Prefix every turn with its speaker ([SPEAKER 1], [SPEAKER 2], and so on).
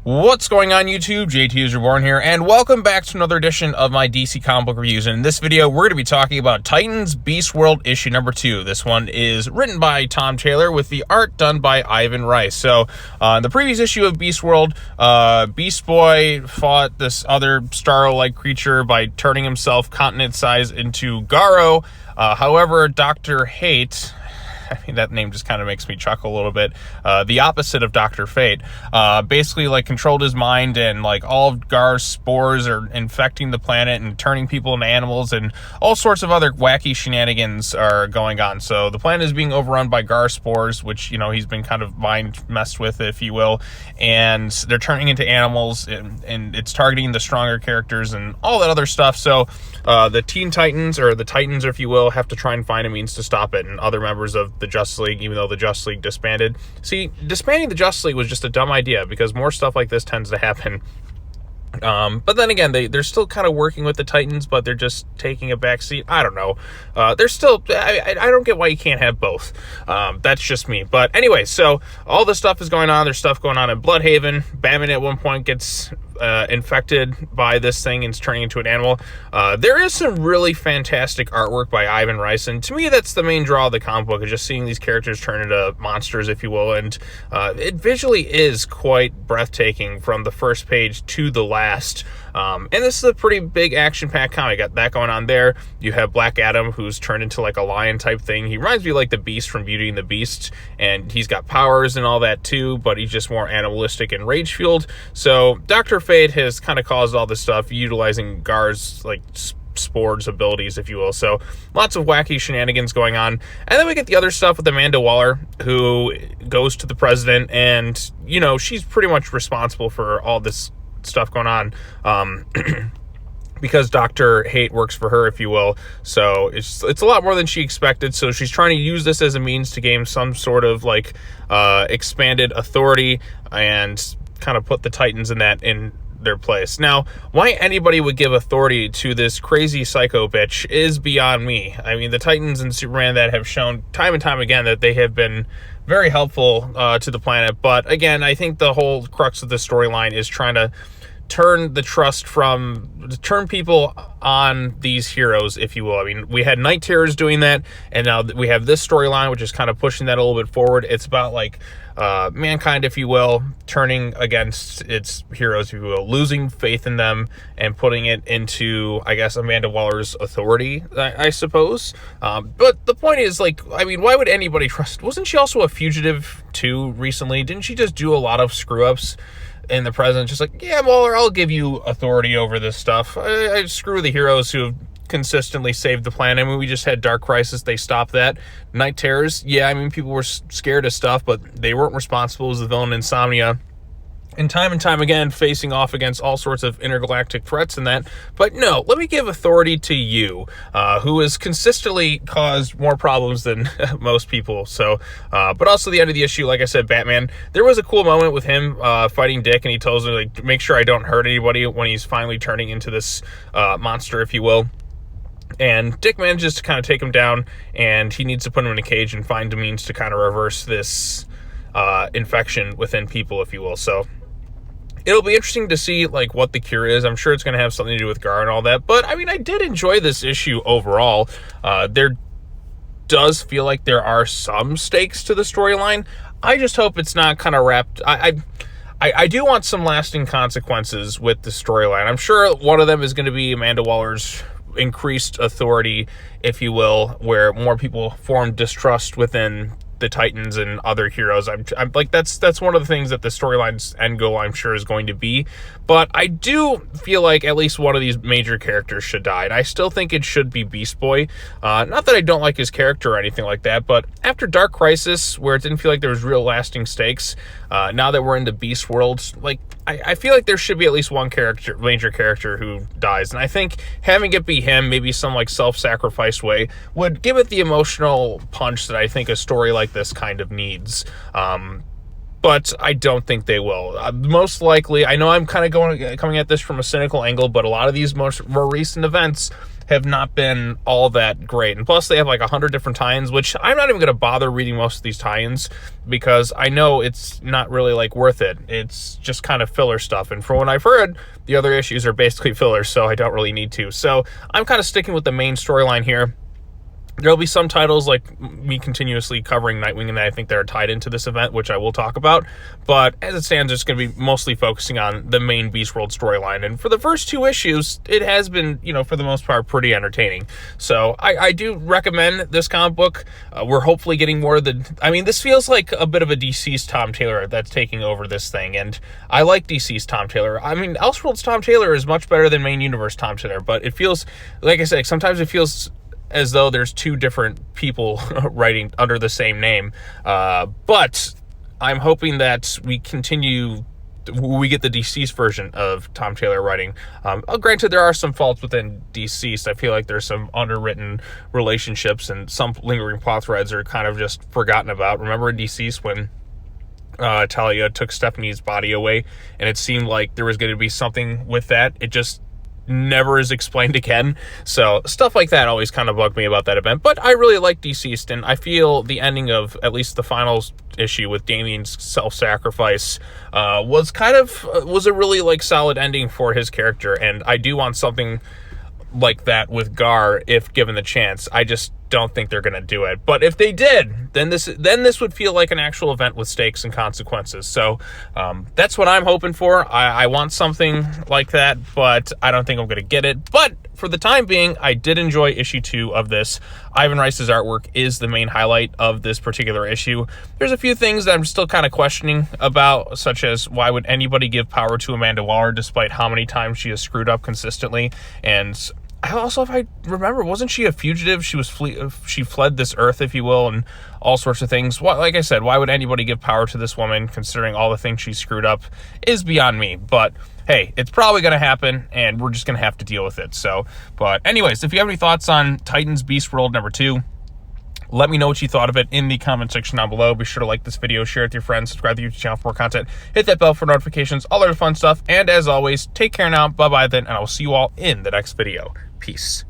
[SPEAKER 1] What's going on YouTube? JT is Reborn here, and welcome back to another edition of my DC comic book reviews. And in this video, we're going to be talking about Titans Beast World issue number 2. This one is written by Tom Taylor with the art done by Ivan Rice. So, in the previous issue of Beast World, Beast Boy fought this other Starro-like creature by turning himself continent size into Garo. However, Dr. Hate... I mean, that name just kind of makes me chuckle a little bit. The opposite of Dr. Fate. Basically, like, controlled his mind, and, like, all of Gar's spores are infecting the planet and turning people into animals, and all sorts of other wacky shenanigans are going on. So the planet is being overrun by Gar spores, which, you know, he's been kind of mind messed with, if you will, and they're turning into animals, and it's targeting the stronger characters and all that other stuff. So the Teen Titans, or the Titans, if you will, have to try and find a means to stop it, and other members of the Justice League, even though the Justice League disbanded. See, disbanding the Justice League was just a dumb idea, because more stuff like this tends to happen. But then again, they're still kind of working with the Titans, but they're just taking a back seat. I don't know. They're still... I don't get why you can't have both. That's just me. But anyway, so all this stuff is going on. There's stuff going on in Bloodhaven. Batman at one point gets infected by this thing and is turning into an animal. There is some really fantastic artwork by Ivan Rice, and to me, that's the main draw of the comic book, is just seeing these characters turn into monsters, if you will. And it visually is quite breathtaking from the first page to the last. And this is a pretty big action-packed comic. Got that going on there. You have Black Adam, who's turned into like a lion type thing. He reminds me like the Beast from Beauty and the Beast, and he's got powers and all that too, but he's just more animalistic and rage-fueled. So Dr. Fate has kind of caused all this stuff, utilizing Gar's like spores abilities, if you will. So lots of wacky shenanigans going on. And then we get the other stuff with Amanda Waller, who goes to the president, and, you know, she's pretty much responsible for all this stuff going on, because Dr. Hate works for her, if you will. So it's a lot more than she expected. So she's trying to use this as a means to gain some sort of like expanded authority and kind of put the Titans in their place. Now, why anybody would give authority to this crazy psycho bitch is beyond me. I mean, the Titans and Superman that have shown time and time again that they have been very helpful to the planet. But again, I think the whole crux of the storyline is trying to turn people on these heroes, if you will. I mean, we had Night Terrors doing that, and now we have this storyline, which is kind of pushing that a little bit forward. It's about like mankind, if you will, turning against its heroes, if you will, losing faith in them and putting it into, I guess, Amanda Waller's authority, I suppose. But the point is, like, I mean, why would anybody trust? Wasn't she also a fugitive too recently? Didn't she just do a lot of screw ups in the present? Just like, yeah, Waller, I'll give you authority over this stuff. I screw the heroes who have consistently saved the planet. I mean, we just had Dark Crisis. They stopped that. Night Terrors, yeah, I mean, people were scared of stuff, but they weren't responsible as the villain Insomnia. And time again, facing off against all sorts of intergalactic threats and that. But no, let me give authority to you, who has consistently caused more problems than most people. So, but also the end of the issue, like I said, Batman, there was a cool moment with him fighting Dick, and he tells him, like, make sure I don't hurt anybody when he's finally turning into this monster, if you will. And Dick manages to kind of take him down, and he needs to put him in a cage and find a means to kind of reverse this infection within people, if you will. So it'll be interesting to see, like, what the cure is. I'm sure it's going to have something to do with Gar and all that. But, I mean, I did enjoy this issue overall. There does feel like there are some stakes to the storyline. I just hope it's not kind of wrapped... I do want some lasting consequences with the storyline. I'm sure one of them is going to be Amanda Waller's increased authority, if you will, where more people form distrust within the Titans and other heroes. I'm like, that's one of the things that the storyline's end goal, I'm sure, is going to be. But I do feel like at least one of these major characters should die, and I still think it should be Beast Boy. Not that I don't like his character or anything like that, but after Dark Crisis, where it didn't feel like there was real lasting stakes, now that we're into Beast World, like, I feel like there should be at least one major character who dies, and I think having it be him, maybe some like self-sacrifice way, would give it the emotional punch that I think a story like this kind of needs. but I don't think they will. Most likely, I know I'm kind of coming at this from a cynical angle, but a lot of these more recent events have not been all that great. And plus, they have like 100 different tie-ins, which I'm not even going to bother reading most of these tie-ins because I know it's not really like worth it. It's just kind of filler stuff. And from what I've heard, the other issues are basically fillers, so I don't really need to. So I'm kind of sticking with the main storyline here. There'll be some titles like me continuously covering Nightwing and I think they're tied into this event, which I will talk about. But as it stands, it's going to be mostly focusing on the main Beast World storyline. And for the first 2 issues, it has been, for the most part, pretty entertaining. So I do recommend this comic book. We're hopefully getting more of the... I mean, this feels like a bit of a DC's Tom Taylor that's taking over this thing. And I like DC's Tom Taylor. I mean, Elseworlds Tom Taylor is much better than Main Universe Tom Taylor. But it feels, like I said, sometimes it feels as though there's 2 different people writing under the same name. But I'm hoping that we get the deceased version of Tom Taylor writing. Granted, there are some faults within deceased. I feel like there's some underwritten relationships and some lingering plot threads are kind of just forgotten about. Remember in deceased when Talia took Stephanie's body away and it seemed like there was going to be something with that. It just never is explained again. So stuff like that always kind of bugged me about that event. But I really like Deceased, and I feel the ending of at least the final issue with Damien's self-sacrifice was a really like solid ending for his character. And I do want something like that with Gar if given the chance. I just don't think they're going to do it. But if they did, then this would feel like an actual event with stakes and consequences. So that's what I'm hoping for. I want something like that, but I don't think I'm going to get it. But for the time being, I did enjoy issue 2 of this. Ivan Reis's artwork is the main highlight of this particular issue. There's a few things that I'm still kind of questioning about, such as why would anybody give power to Amanda Waller despite how many times she has screwed up consistently. And also, if I remember, wasn't she a fugitive? She fled this earth, if you will, and all sorts of things. Like I said, why would anybody give power to this woman, considering all the things she screwed up, is beyond me. But hey, it's probably going to happen, and we're just going to have to deal with it. So, but anyways, if you have any thoughts on Titans Beast World number 2, let me know what you thought of it in the comment section down below. Be sure to like this video, share it with your friends, subscribe to the YouTube channel for more content, hit that bell for notifications, all other fun stuff. And as always, take care now. Bye-bye then, and I will see you all in the next video. Peace.